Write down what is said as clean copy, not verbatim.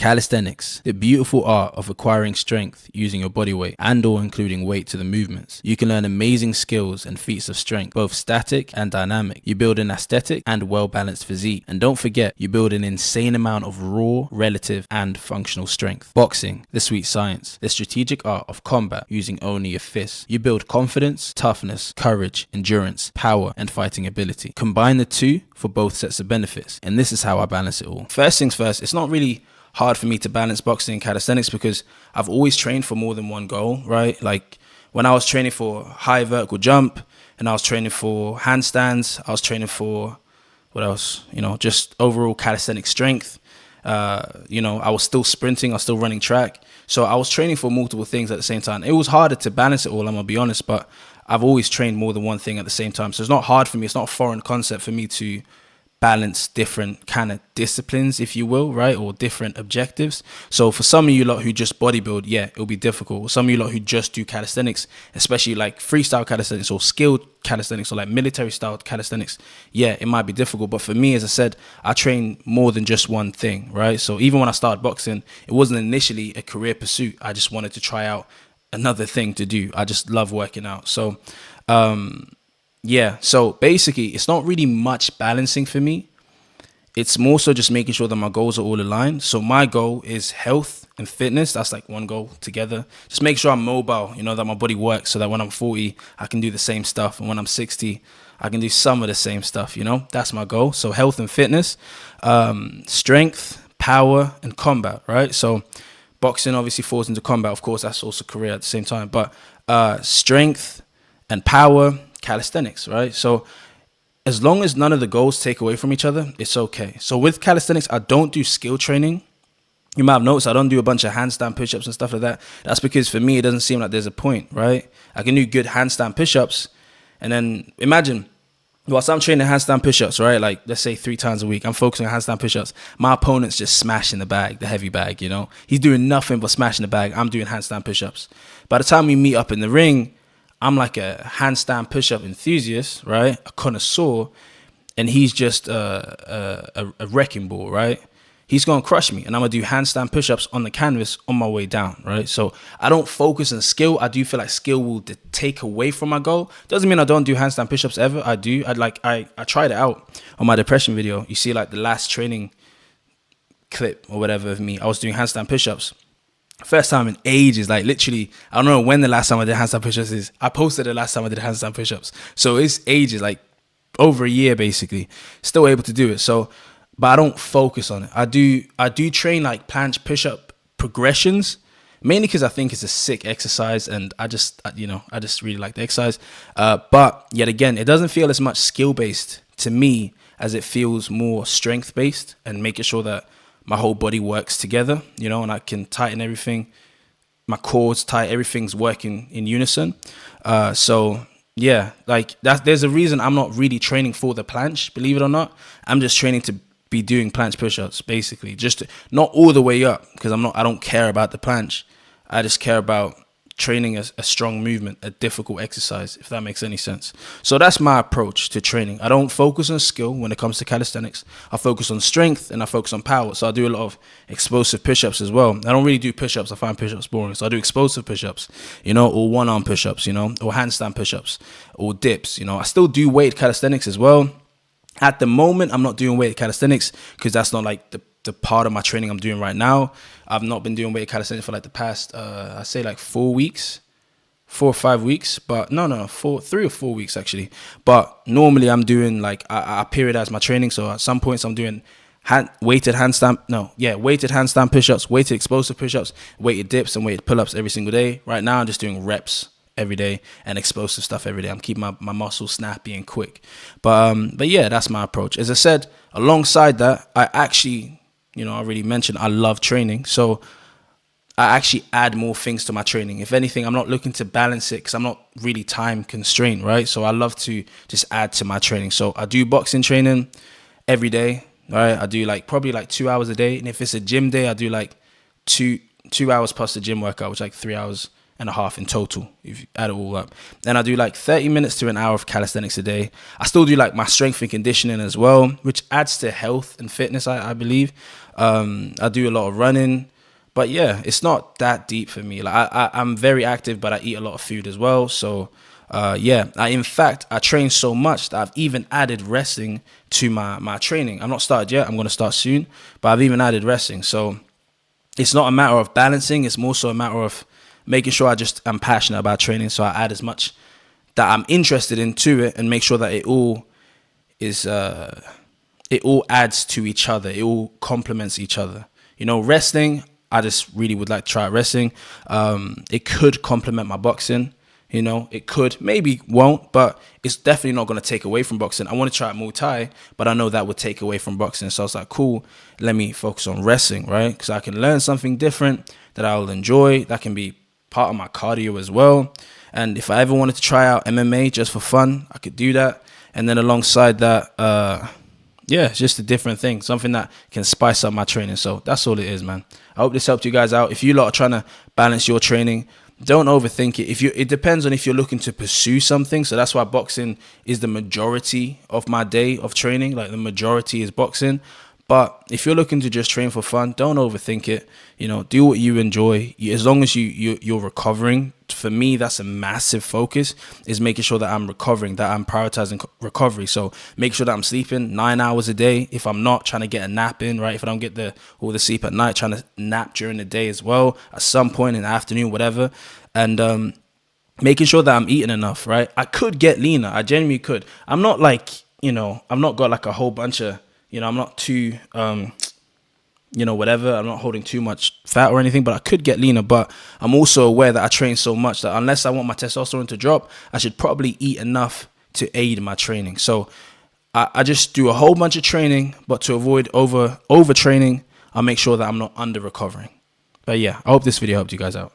Calisthenics, the beautiful art of acquiring strength using your body weight and or including weight to the movements. You can learn amazing skills and feats of strength, both static and dynamic. You build an aesthetic and well-balanced physique. And don't forget, you build an insane amount of raw, relative, and functional strength. Boxing, the sweet science, the strategic art of combat using only your fists. You build confidence, toughness, courage, endurance, power, and fighting ability. Combine the two for both sets of benefits. And this is how I balance it all. First things first, it's not really hard for me to balance boxing and calisthenics because I've always trained for more than one goal, right? Like when I was training for high vertical jump and I was training for handstands, I was training for what else? Just overall calisthenic strength. I was still sprinting, I was still running track. So I was training for multiple things at the same time. It was harder to balance it all, I'm gonna be honest, but I've always trained more than one thing at the same time. So it's not hard for me, it's not a foreign concept for me to balance different kind of disciplines, if you will, right? Or different objectives. So for some of you lot who just bodybuild, yeah, it'll be difficult. Some of you lot who just do calisthenics, especially like freestyle calisthenics or skilled calisthenics or like military style calisthenics, yeah, it might be difficult. But for me, as I said, I train more than just one thing, right? So even when I started boxing, it wasn't initially a career pursuit. I just wanted to try out another thing to do. I just love working out. So, so basically it's not really much balancing for me. It's more so just making sure that my goals are all aligned. So my goal is health and fitness. That's like one goal together. Just make sure I'm mobile, that my body works so that when I'm 40, I can do the same stuff. And when I'm 60, I can do some of the same stuff, That's my goal. So health and fitness, strength, power, and combat, right? So boxing obviously falls into combat. Of course, that's also career at the same time. But strength and power, calisthenics, right? So as long as none of the goals take away from each other, it's okay. So with calisthenics, I don't do skill training. You might have noticed I don't do a bunch of handstand push-ups and stuff like that. That's because for me, it doesn't seem like there's a point, right? I can do good handstand push-ups. And then imagine, whilst I'm training handstand push-ups, right? Like let's say 3 times a week, I'm focusing on handstand push-ups. My opponent's just smashing the bag, the heavy bag, He's doing nothing but smashing the bag. I'm doing handstand push-ups. By the time we meet up in the ring, I'm like a handstand push-up enthusiast, right? A connoisseur, and he's just a wrecking ball, right? He's going to crush me, and I'm going to do handstand push-ups on the canvas on my way down, right? So I don't focus on skill. I do feel like skill will take away from my goal. Doesn't mean I don't do handstand push-ups ever. I do. I tried it out on my depression video. You see like the last training clip or whatever of me. I was doing handstand push-ups. First time in ages, like literally, I don't know when the last time I did handstand push-ups is. I posted the last time I did handstand push-ups. So it's ages, like over a year basically. Still able to do it. So, but I don't focus on it. I do train like planche push-up progressions, mainly because I think it's a sick exercise and I just really like the exercise. But yet again, it doesn't feel as much skill-based to me as it feels more strength-based and making sure that my whole body works together, and I can tighten everything. My core's tight, everything's working in unison. There's a reason I'm not really training for the planche, believe it or not. I'm just training to be doing planche push-ups, basically. Not all the way up, because I don't care about the planche. I just care about training a strong movement, a difficult exercise, if that makes any sense. So that's my approach to training. I don't focus on skill when it comes to calisthenics. I focus on strength and I focus on power. So I do a lot of explosive push-ups as well. I don't really do push-ups. I find push-ups boring. So I do explosive push-ups, or one-arm push-ups, or handstand push-ups or dips. I still do weight calisthenics as well. At the moment, I'm not doing weight calisthenics because that's not like the part of my training I'm doing right now. I've not been doing weight calisthenics for like the past, I say like 4 or 5 weeks, but 3 or 4 weeks actually. But normally I'm doing like, I periodize my training. So at some points I'm doing weighted handstand push-ups, weighted explosive push-ups, weighted dips and weighted pull-ups every single day. Right now I'm just doing reps every day and explosive stuff every day. I'm keeping my muscles snappy and quick. But yeah, that's my approach. As I said, alongside that, I actually, I already mentioned I love training. So I actually add more things to my training. If anything, I'm not looking to balance it because I'm not really time constrained, right? So I love to just add to my training. So I do boxing training every day, right? I do probably 2 hours a day. And if it's a gym day, I do 2 hours plus the gym workout, which is 3 hours in total, if you add it all up. Then I do like 30 minutes to an hour of calisthenics a day. I still do like my strength and conditioning as well, which adds to health and fitness, I believe. I do a lot of running. But yeah, it's not that deep for me. Like I'm very active, but I eat a lot of food as well. So yeah, in fact, I train so much that I've even added resting to my training. I'm not started yet. I'm going to start soon, but I've even added resting. So it's not a matter of balancing. It's more so a matter of making sure I'm passionate about training. So I add as much that I'm interested in to it and make sure that it all adds to each other. It all complements each other. Resting, I just really would like to try resting. It could complement my boxing. It could, maybe won't, but it's definitely not going to take away from boxing. I want to try Muay Thai, but I know that would take away from boxing. So I was like, cool, let me focus on wrestling, right? Because I can learn something different that I'll enjoy. That can be part of my cardio as well. And if I ever wanted to try out MMA just for fun, I could do that. And then alongside that, yeah, it's just a different thing, something that can spice up my training. So that's all it is, man. I hope this helped you guys out. If you lot are trying to balance your training, don't overthink it. It depends on if you're looking to pursue something. So that's why boxing is the majority of my day of training. Like the majority is boxing. But if you're looking to just train for fun, don't overthink it. Do what you enjoy. As long as you're recovering. For me, that's a massive focus, is making sure that I'm recovering, that I'm prioritizing recovery. So make sure that I'm sleeping 9 hours a day. If I'm not, trying to get a nap in, right? If I don't get all the sleep at night, trying to nap during the day as well, at some point in the afternoon, whatever. And making sure that I'm eating enough, right? I could get leaner. I genuinely could. I'm not like, I'm not got like a whole bunch of, I'm not too, whatever. I'm not holding too much fat or anything, but I could get leaner. But I'm also aware that I train so much that unless I want my testosterone to drop, I should probably eat enough to aid my training. So I just do a whole bunch of training, but to avoid overtraining, I'll make sure that I'm not under recovering. But yeah, I hope this video helped you guys out.